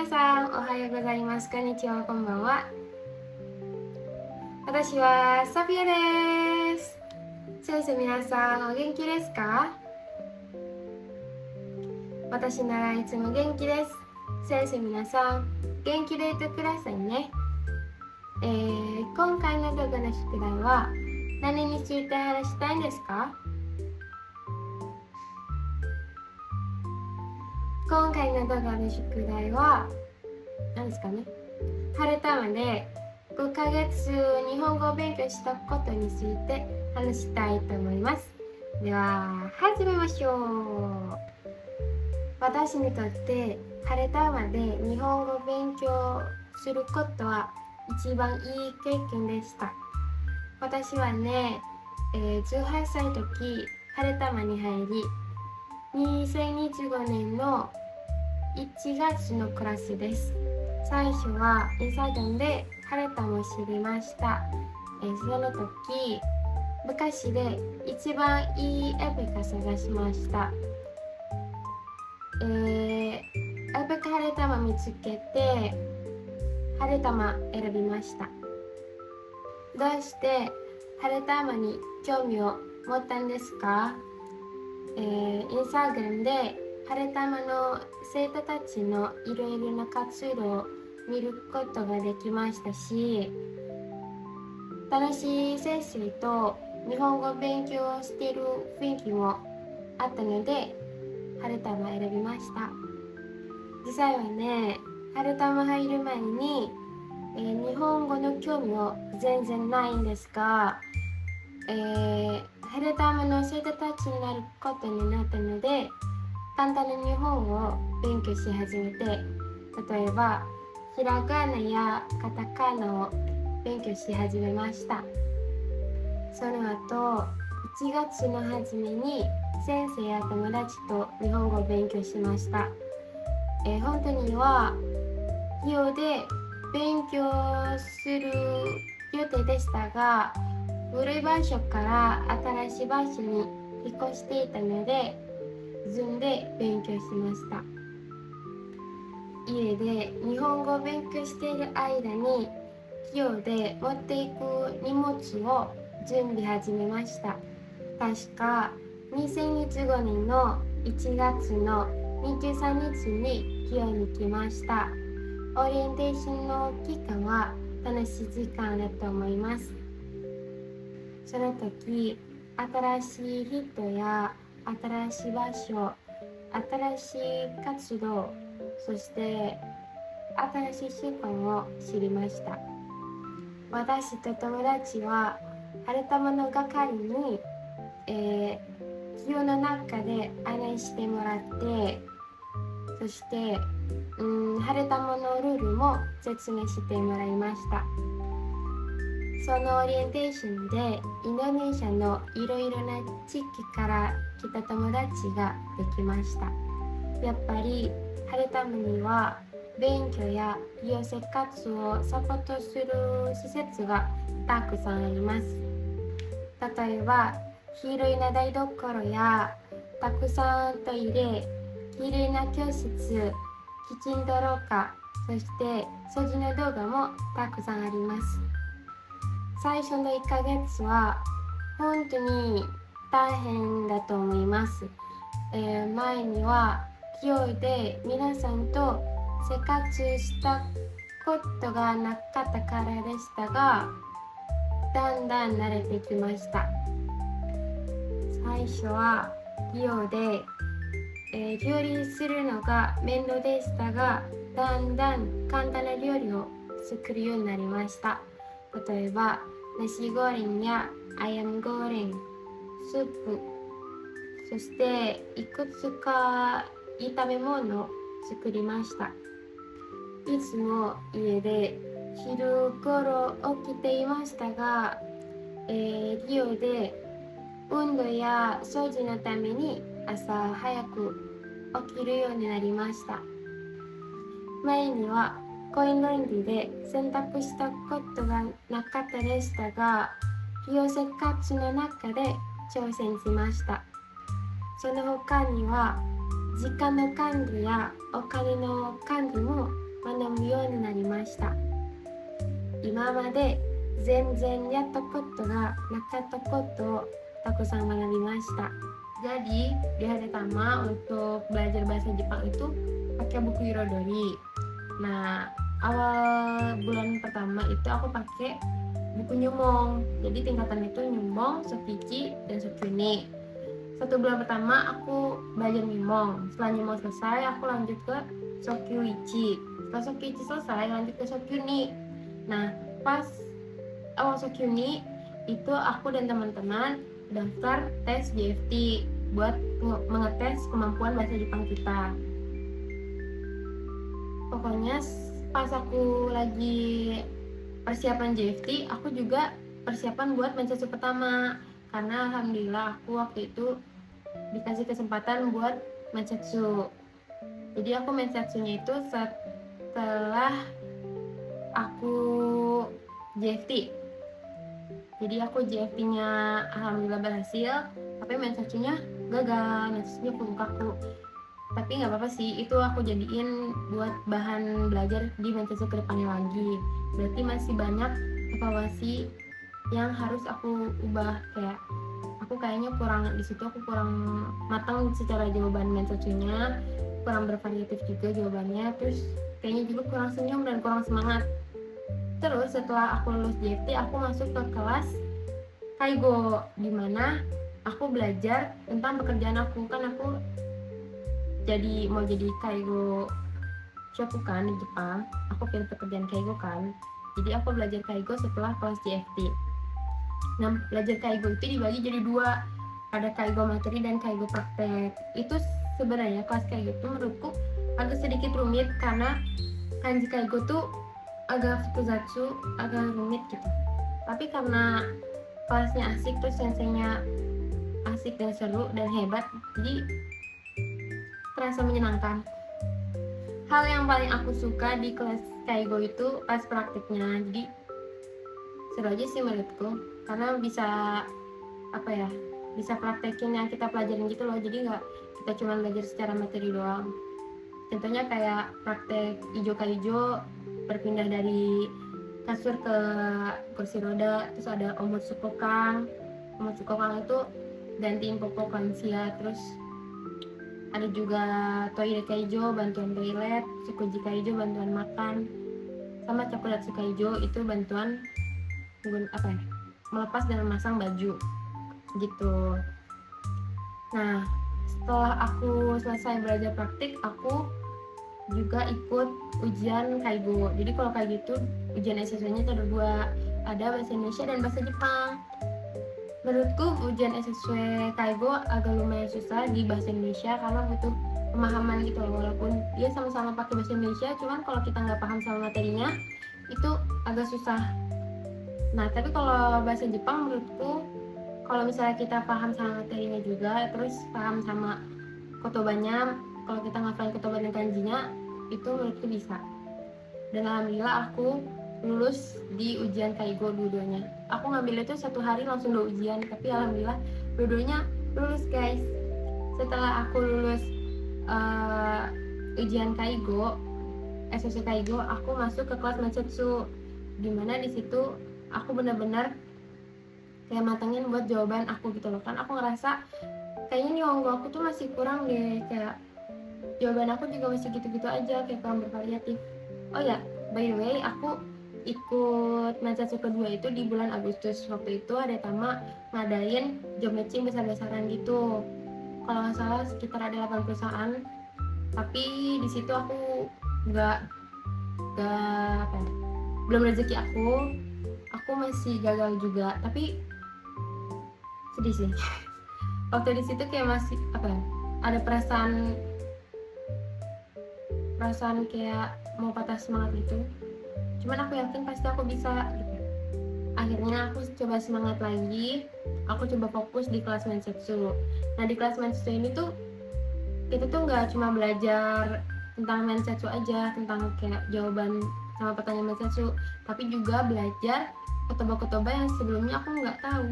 皆さん、おはようございます。こんにちは、こんばんは。私はソフィアです。先生、皆さん、お元気ですか？私ならいつも元気です。先生、皆さん、元気でいてくださいね。今回の動画の宿題は何について話したいんですか？今回の動画の宿題は何ですかね。春たまで5ヶ月日本語を勉強したことについて話したいと思います。では始めましょう。私にとって春たまで日本語を勉強することは一番いい経験でした。私はね、18歳の時春たまに入り、2025年の1月のクラスです。最初はインスタグラムで春たまを知りました。その時部活で一番いいエペカ探しました。エペカ春たま見つけて春たま選びました。どうして春たまに興味を持ったんですか？インスタグラムで春たまの生徒たちのいろいろな活動を見ることができましたし、楽しい先生と日本語を勉強している雰囲気もあったので春たま選びました。実際はね、春たま入る前に、日本語の興味は全然ないんですが、春たまの生徒たちになることになったので簡単な日本語を勉強し始めて、例えばひらがなやカタカナを勉強し始めました。その後1月の初めに先生や友達と日本語を勉強しました。本当には授業で勉強する予定でしたが、古い場所から新しい場所に引っ越していたので Zoom で勉強しました。家で日本語を勉強している間に授業で持っていく荷物を準備始めました。確か2025年の1月の23日に授業に来ました。オリエンテーションの期間は楽しい時間だと思います。その時、新しい人や新しい場所、新しい活動、そして新しい習慣を知りました。私と友達は春たまの係に、授業の中で案内してもらって、そして春たまのルールも説明してもらいました。そのオリエンテーションでインドネシアのいろいろな地域から来た友達ができました。やっぱり春たまには勉強や寮生活をサポートする施設がたくさんあります。例えば広いな台所やたくさんトイレ、きれいな教室、キチンと廊下、そして掃除の動画もたくさんあります。最初の1ヶ月は本当に大変だと思います。前には授業で皆さんと生活したことがなかったからでしたが、だんだん慣れてきました。最初は授業で、料理するのが面倒でしたが、だんだん簡単な料理を作るようになりました。例えばナシゴレンやアヤムゴレン、スープ、そしていくつか炒め物を作りました。いつも家で昼頃起きていましたが、授業で運動や掃除のために朝早く起きるようになりました。前にはコインランドリーで洗濯したことがなかったでしたが、寮生活の中で挑戦しました。その他には時間の管理やお金の管理も学ぶようになりました。今まで全然やったことがなかったことをたくさん学びました。Jadi di hari pertama untuk belajar bahasa Jepang itu pakai buku Irodori. Nah, awal bulan pertama itu aku pakai buku Nyumong. Jadi tingkatan itu Nyumong, Sokichi, dan Sokuni. 1 bulan pertama aku belajar Nyumong. Setelah Nyumong selesai, aku lanjut ke Sokyuichi. Setelah Sokyuichi selesai, lanjut ke Sokyuni. Nah, pas awal Sokyuni itu aku dan teman-teman daftar tes JFT buat mengetes kemampuan bahasa Jepang kita. Pokoknya pas aku lagi persiapan JFT, aku juga persiapan buat mensetsu pertama. Karena alhamdulillah aku waktu itu dikasih kesempatan buat mensetsu. Jadi aku mensetsunya itu setelah aku JFT. Jadi aku JFT-nya alhamdulillah berhasil, tapi mensetsunya gagal, mensetsunya kaku. Tapi nggak apa-apa sih, itu aku jadiin buat bahan belajar di mensetsu kedepannya lagi. Berarti masih banyak evaluasi yang harus aku ubah, kayak aku kayaknya kurang di situ, aku kurang matang secara jawaban mensetsunya, kurang bervariatif juga jawabannya, terus kayaknya juga kurang senyum dan kurang semangat. Terus setelah aku lulus JFT, aku masuk ke kelas Kaigo, dimana aku belajar tentang pekerjaan aku. Kan aku mau jadi Kaigo shokukan di Jepang. Aku pilih pekerjaan Kaigo kan. Jadi aku belajar Kaigo setelah kelas JFT. Nah, belajar Kaigo itu dibagi jadi 2. Ada Kaigo materi dan Kaigo praktek. Itu sebenarnya kelas Kaigo itu menurutku agak sedikit rumit karena kanji Kaigo tuh agak fukuzatsu, agak rumit gitu. Tapi karena kelasnya asik, terus senseinya asik dan seru dan hebat, jadi terasa menyenangkan. Hal yang paling aku suka di kelas Kaigo itu pas praktiknya. Jadi seru aja sih menurutku, karena bisa bisa praktekin yang kita pelajarin gitu loh. Jadi nggak kita cuma belajar secara materi doang. Contohnya kayak praktek ijo kaijo, berpindah dari kasur ke kursi roda, terus ada omotsukokang itu gantiin popok lansia, terus ada juga toilet kaijo, bantuan toilet, sukuji kaijo, bantuan makan, sama cakudatsu kaijo itu bantuan melepas dan memasang baju gitu. Nah, setelah aku selesai belajar praktik, aku juga ikut ujian Kaigo. Jadi kalau Kaigo itu ujian SSW-nya itu ada 2, ada bahasa Indonesia dan bahasa Jepang. Menurutku ujian SSW Kaigo agak lumayan susah di bahasa Indonesia karena butuh pemahaman gitu loh. Walaupun dia sama-sama pakai bahasa Indonesia, cuman kalau kita nggak paham sama materinya itu agak susah. Nah, tapi kalau bahasa Jepang menurutku kalau misalnya kita paham sama materinya juga, terus paham sama kotobanya, kalau kita ngafalin kotoba dan kanjinya, itu menurutku bisa. Dan alhamdulillah aku lulus di ujian Kaigo dua-duanya. Aku ngambil itu 1 hari langsung 2 ujian, tapi alhamdulillah dua-duanya lulus guys. Setelah aku lulus ujian Kaigo, SSC Kaigo, aku masuk ke kelas mensetsu, dimana di situ aku benar-benar kayak matangin buat jawaban aku gitu loh. Kan aku ngerasa kayaknya Nihongo aku tuh masih kurang deh, kayak jawaban aku juga masih gitu-gitu aja, kayak kurang bervariatif. Oh ya, by the way, aku ikut mensetsu kedua itu di bulan Agustus. Waktu itu ada Tama ngadain job matching besar-besaran gitu. Kalau nggak salah sekitar ada 8 perusahaan. Tapi di situ aku belum rezeki aku masih gagal juga. Tapi sedih sih. Waktu di situ kayak masih ada perasaan kayak mau patah semangat gitu. Cuman aku yakin pasti aku bisa gitu. Akhirnya aku coba semangat lagi, aku coba fokus di kelas mensetsu. Nah, di kelas mensetsu ini tuh kita tuh nggak cuma belajar tentang mensetsu aja, tentang kayak jawaban sama pertanyaan mensetsu, tapi juga belajar kotoba-kotoba yang sebelumnya aku nggak tahu.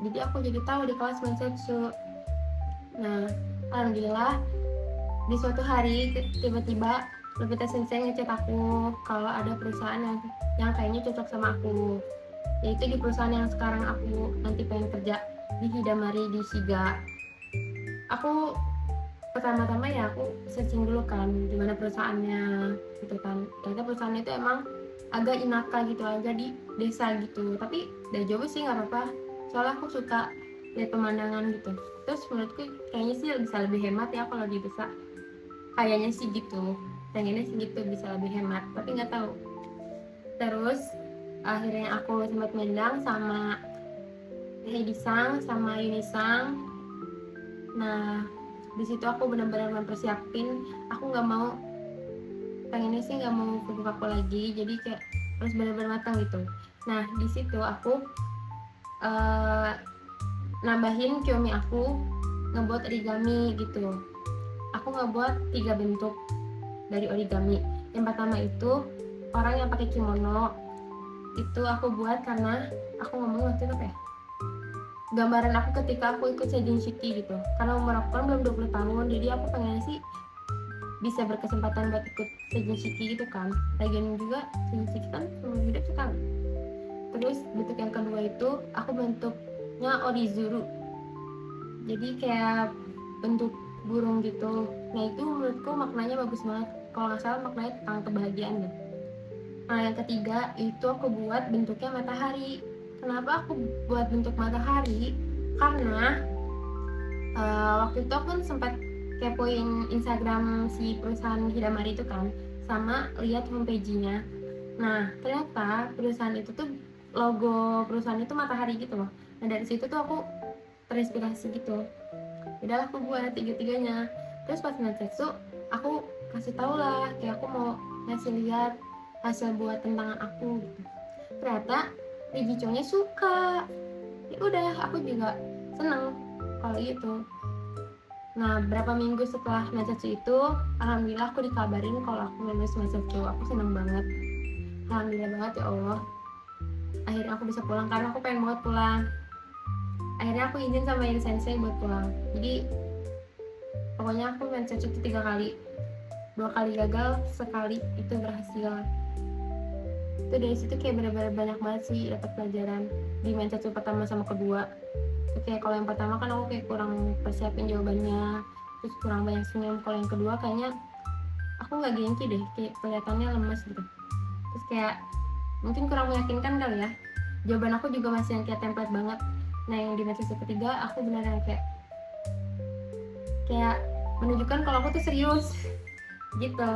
Jadi aku jadi tahu di kelas mensetsu. Nah, alhamdulillah di suatu hari tiba-tiba Lupita Sensei ngechat aku kalau ada perusahaan yang kayaknya cocok sama aku, yaitu di perusahaan yang sekarang aku nanti pengen kerja, di Hidamari di Shiga. Aku pertama-tama ya aku searching dulu kan gimana perusahaannya gitu kan. Ternyata perusahaannya itu emang agak inaka gitu, agak di desa gitu, tapi udah jauh sih nggak apa-apa, soalnya aku suka lihat pemandangan gitu. Terus menurutku kayaknya sih bisa lebih hemat ya kalau di desa, kayaknya sih gitu, pengennya sih gitu bisa lebih hemat, tapi nggak tahu. Terus akhirnya aku sempat mendang sama Heidi-sang sama Yuni-sang. Nah di situ aku benar-benar mempersiapin, aku nggak mau, pengennya sih nggak mau kuku-kuku lagi, jadi kayak harus benar-benar matang gitu. Nah di situ aku nambahin Kiyomi aku ngebuat origami gitu. Aku ngebuat 3 bentuk dari origami. Yang pertama itu orang yang pakai kimono, itu aku buat karena aku ngomong waktu itu apa ya, gambaran aku ketika aku ikut Seijin Shiki gitu, karena umur aku kan belum 20 tahun, jadi aku pengen sih bisa berkesempatan buat ikut Seijin Shiki gitu kan. Lagian juga Seijin Shiki kan seumur hidup sekali. Terus bentuk yang kedua itu aku bentuknya Orizuru, jadi kayak bentuk burung gitu. Nah itu menurutku maknanya bagus banget, kalau nggak salah maknanya tentang kebahagiaan deh. Nah yang ketiga itu aku buat bentuknya matahari. Kenapa aku buat bentuk matahari? Karena waktu itu aku kan sempat kepoin Instagram si perusahaan Hidamari itu kan, sama lihat homepage-nya. Nah ternyata perusahaan itu tuh logo perusahaan itu matahari gitu loh. Nah dari situ tuh aku terinspirasi gitu. Udah aku buat tiga-tiganya. Terus pas Natsetsu aku kasih tau lah, kayak aku mau ngasih lihat hasil buat tentangan aku gitu. Ternyata Rigicho-nya suka. Ya udah, aku juga seneng kalau gitu. Nah, berapa minggu setelah Natsetsu itu, alhamdulillah aku dikabarin kalau aku lulus Natsetsu. Aku seneng banget. Alhamdulillah banget ya Allah. Akhirnya aku bisa pulang karena aku pengen banget pulang. Akhirnya aku izin sama Yin Sensei buat pulang. Jadi pokoknya aku Natsetsu itu 3 kali. 2 kali gagal, sekali itu berhasil. Itu dari situ kayak benar-benar banyak banget sih dapat pelajaran di Natsetsu pertama sama kedua. Itu kayak kalau yang pertama kan aku kayak kurang persiapin jawabannya, terus kurang banyak senyum. Kalau yang kedua kayaknya aku nggak gengsi deh, kayak kelihatannya lemes gitu. Terus kayak mungkin kurang meyakinkan kali ya. Jawaban aku juga masih yang kayak template banget. Nah yang di Natsetsu ketiga aku benar-benar kayak menunjukkan kalau aku tuh serius gitu.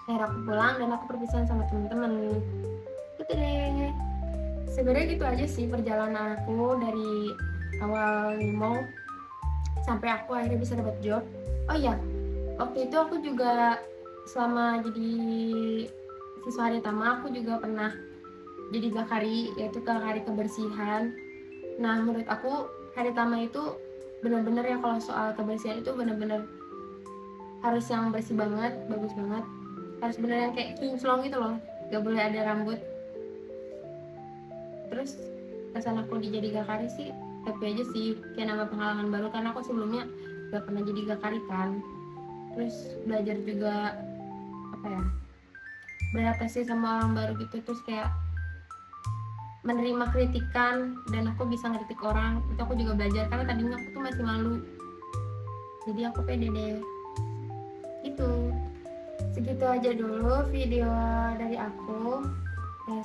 Akhirnya aku pulang dan aku perpisahan sama temen-temen gitu deh. Sebenarnya gitu aja sih perjalanan aku dari awal ngomong sampai aku akhirnya bisa dapat job. Oh iya, waktu itu aku juga selama jadi siswa Haritama aku juga pernah jadi gakari, yaitu gakari kebersihan. Nah menurut aku Haritama itu benar-benar ya, kalau soal kebersihan itu benar-benar harus yang bersih banget, bagus banget, harus bener yang kayak kinclong gitu loh, gak boleh ada rambut. Terus kesan aku dijadi gakari sih happy aja sih, kayak nambah pengalaman baru karena aku sebelumnya gak pernah jadi gakari kan. Terus belajar juga apa ya, beradaptasi sama orang baru gitu. Terus kayak menerima kritikan dan aku bisa ngeritik orang, itu aku juga belajar karena tadinya aku tuh masih malu, jadi aku pede deh. Itu segitu aja dulu video dari aku.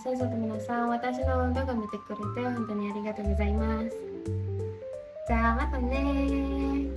Saya satu minasang, watashi no wonto gamete kurete hontou ni arigatou gozaimasu. じゃあまたね